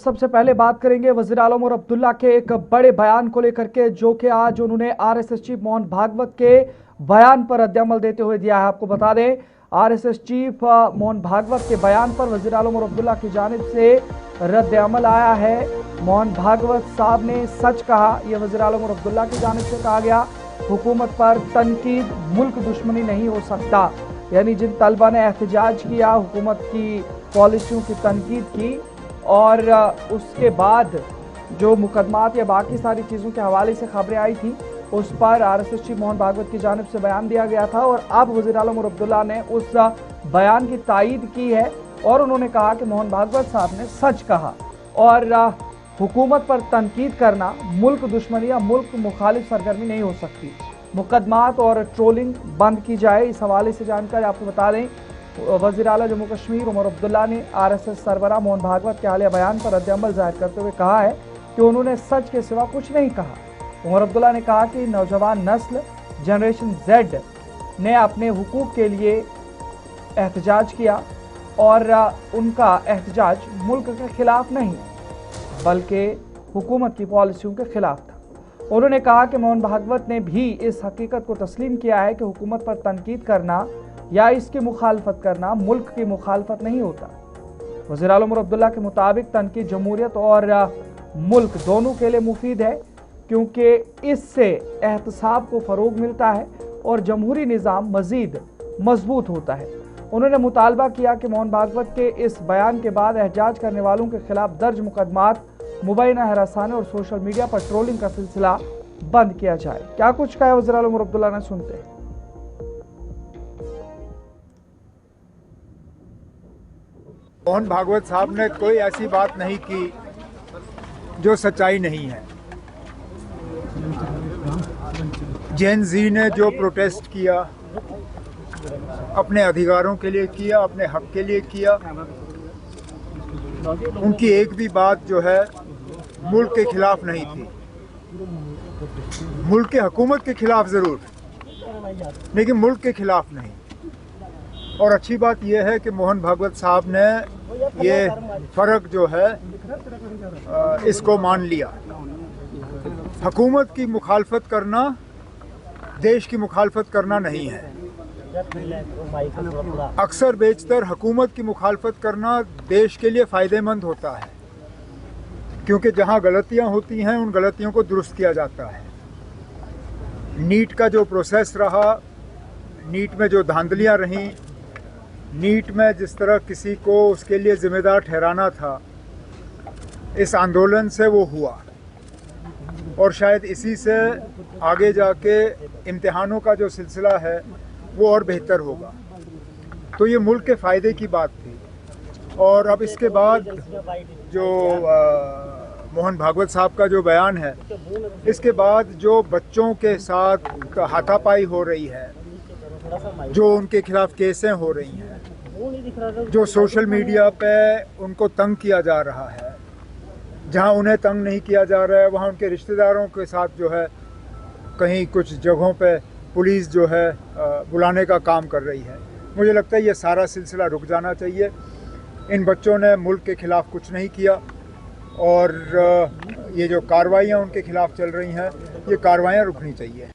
सबसे पहले बात करेंगे वज़ीर आलम उमर अब्दुल्ला के एक बड़े बयान को लेकर के, जो कि आज उन्होंने आरएसएस चीफ मोहन भागवत के बयान पर रद्द-ए-अमल देते हुए दिया है। आपको बता दें, आरएसएस चीफ मोहन भागवत के बयान पर वज़ीर आलम उमर अब्दुल्ला की जानिब से रद्द-ए-अमल आया है। मोहन भागवत साहब ने सच कहा, यह वज़ीर आलम उमर अब्दुल्ला की जानिब से कहा गया। हुकूमत पर तनकीद मुल्क दुश्मनी नहीं हो सकता, यानी जिन तलबा ने एहतजाज किया, हुकूमत की पॉलिसियों की तनकीद की और उसके बाद जो मुकदमात या बाकी सारी चीज़ों के हवाले से खबरें आई थी, उस पर आरएसएस चीफ मोहन भागवत की जानिब से बयान दिया गया था। और अब वज़ीर आलम उमर अब्दुल्ला ने उस बयान की तायीद की है और उन्होंने कहा कि मोहन भागवत साहब ने सच कहा और हुकूमत पर तनकीद करना मुल्क दुश्मनी या मुल्क मुखालिफ सरगर्मी नहीं हो सकती। मुकदमात और ट्रोलिंग बंद की जाए, इस हवाले से जानकारी आपको बता दें, वज़ीर आला जम्मू कश्मीर उमर अब्दुल्ला ने आरएसएस सरबराह मोहन भागवत के हालिया बयान पर रद्द-ए-अमल जाहिर करते हुए कहा है कि उन्होंने सच के सिवा कुछ नहीं कहा। उमर अब्दुल्ला ने कहा कि नौजवान नस्ल जनरेशन जेड ने अपने हुकूक के लिए एहतजाज किया और उनका एहतजाज मुल्क के खिलाफ नहीं बल्कि हुकूमत की पॉलिसियों के खिलाफ था। उन्होंने कहा कि मोहन भागवत ने भी इस हकीकत को तस्लीम किया है कि हुकूमत पर तनकीद करना या इसकी मुखालफत करना मुल्क की मुखालफत नहीं होता। वज़ीर आलम उमर अब्दुल्ला के मुताबिक तनकीद जमहूरियत और मुल्क दोनों के लिए मुफीद है, क्योंकि इससे एहतसाब को फ़रोग मिलता है और जमहूरी निज़ाम मज़ीद मजबूत होता है। उन्होंने मुतालबा किया कि मोहन भागवत के इस बयान के बाद एहतजाज करने वालों के खिलाफ दर्ज मुकदमात, मुबैना हरासाने और सोशल मीडिया पर ट्रोलिंग का सिलसिला बंद किया जाए। क्या कुछ कहा वज़ीर आलम उमर अब्दुल्ला ने, सुनते हैं। मोहन भागवत साहब ने कोई ऐसी बात नहीं की जो सच्चाई नहीं है। जेन जी ने जो प्रोटेस्ट किया, अपने अधिकारों के लिए किया, अपने हक के लिए किया, उनकी एक भी बात जो है मुल्क के खिलाफ नहीं थी। मुल्क के हुकूमत के खिलाफ ज़रूर, लेकिन मुल्क के खिलाफ नहीं। और अच्छी बात यह है कि मोहन भागवत साहब ने ये फ़र्क जो है इसको मान लिया। हुकूमत की मुखालफत करना देश की मुखालफत करना नहीं है। अक्सर बेशतर हुकूमत की मुखालफत करना देश के लिए फ़ायदेमंद होता है, क्योंकि जहां गलतियां होती हैं उन गलतियों को दुरुस्त किया जाता है। नीट का जो प्रोसेस रहा, नीट में जो धांधलियां रहीं, नीट में जिस तरह किसी को उसके लिए ज़िम्मेदार ठहराना था, इस आंदोलन से वो हुआ और शायद इसी से आगे जाके इम्तिहानों का जो सिलसिला है वो और बेहतर होगा। तो ये मुल्क के फ़ायदे की बात थी। और अब इसके बाद जो मोहन भागवत साहब का जो बयान है, इसके बाद जो बच्चों के साथ हाथापाई हो रही है, जो उनके खिलाफ केसें हो रही हैं, जो सोशल मीडिया पे उनको तंग किया जा रहा है, जहां उन्हें तंग नहीं किया जा रहा है वहां उनके रिश्तेदारों के साथ जो है कहीं कुछ जगहों पे पुलिस जो है बुलाने का काम कर रही है। मुझे लगता है ये सारा सिलसिला रुक जाना चाहिए। इन बच्चों ने मुल्क के ख़िलाफ़ कुछ नहीं किया और ये जो कार्रवाइयाँ उनके खिलाफ़ चल रही हैं, ये कार्रवाइयाँ रुकनी चाहिए।